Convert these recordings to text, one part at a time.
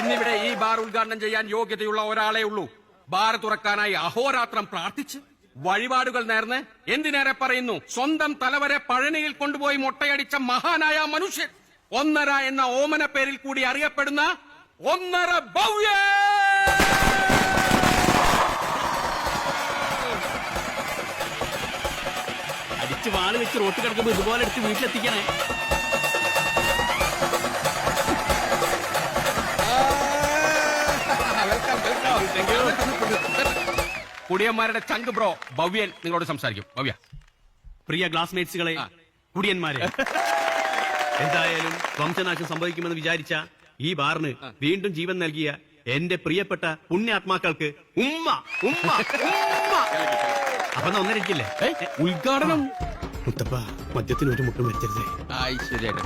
ഇന്നിവിടെ ഈ ബാർ ഉദ്ഘാടനം ചെയ്യാൻ യോഗ്യതയുള്ള ഒരാളെ ഉള്ളൂ. ബാർ തുറക്കാനായി അഹോരാത്രം പ്രാർത്ഥിച്ച് വഴിപാടുകൾ നേർന്ന് എന്തിനേറെ പറയുന്നു സ്വന്തം തലവരെ പഴനിയിൽ കൊണ്ടുപോയി മൊട്ടയടിച്ച മഹാനായ മനുഷ്യൻ, ഒന്നര എന്ന ഓമന പേരിൽ കൂടി അറിയപ്പെടുന്ന ഒന്നര ഭവ്യ. അടിച്ച് വാള് വെച്ച് റോട്ട് കിടക്കുമ്പോ ഇതുപോലെ എടുത്ത് വീട്ടിലെത്തിക്കണേ. കുടിയന്മാരുടെ ചങ്ക് ബ്രോ ഭവ്യൻ നിങ്ങളോട് സംസാരിക്കും. ഭവ്യ. പ്രിയ ക്ലാസ്മേറ്റ്സുകളെ, കുടിയന്മാരെ, എന്തായാലും വംശനാശം സംഭവിക്കുമെന്ന് വിചാരിച്ച ഈ ബാറിന് വീണ്ടും ജീവൻ നൽകിയ എന്റെ പ്രിയപ്പെട്ട പുണ്യാത്മാക്കൾക്ക് ഉമ്മ ഉമ്മ ഉമ്മ. അപ്പൊ ഒന്നരക്കില്ലേ ഉദ്ഘാടനം? മുത്തപ്പ, മദ്യത്തിന് ഒരു മുട്ടും വെച്ചരുതേ. ശരിയായിട്ട്.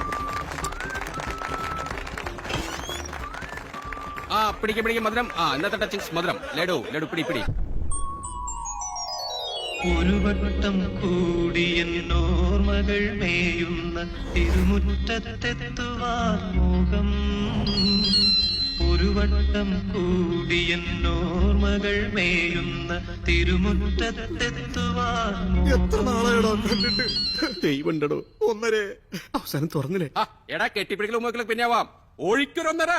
പിടിക്കും മധുരം. ഇന്നത്തെ ടച്ചിങ്സ് മധുരം. ലഡു ലഡു പിടി പിടി. ഒരു വട്ടം കൂടിയെന്നോർമകൾ മേയുന്ന തിരുമുറ്റത്തെത്തുവാൻ മോഹം. ഒരു വട്ടം കൂടിയെന്നോർമകൾ മേയുന്ന തിരുമുറ്റത്തെത്തുവാൻ. എത്ര നാളായടോ കണ്ടിട്ട്. ദൈവണ്ടോ ഒന്നരേ അവസാനം തുറന്നില്ലേ. എടാ കെട്ടിപ്പിടിക്കലും പിന്നെ ആവാം. ഒഴിക്കൊരൊന്നര.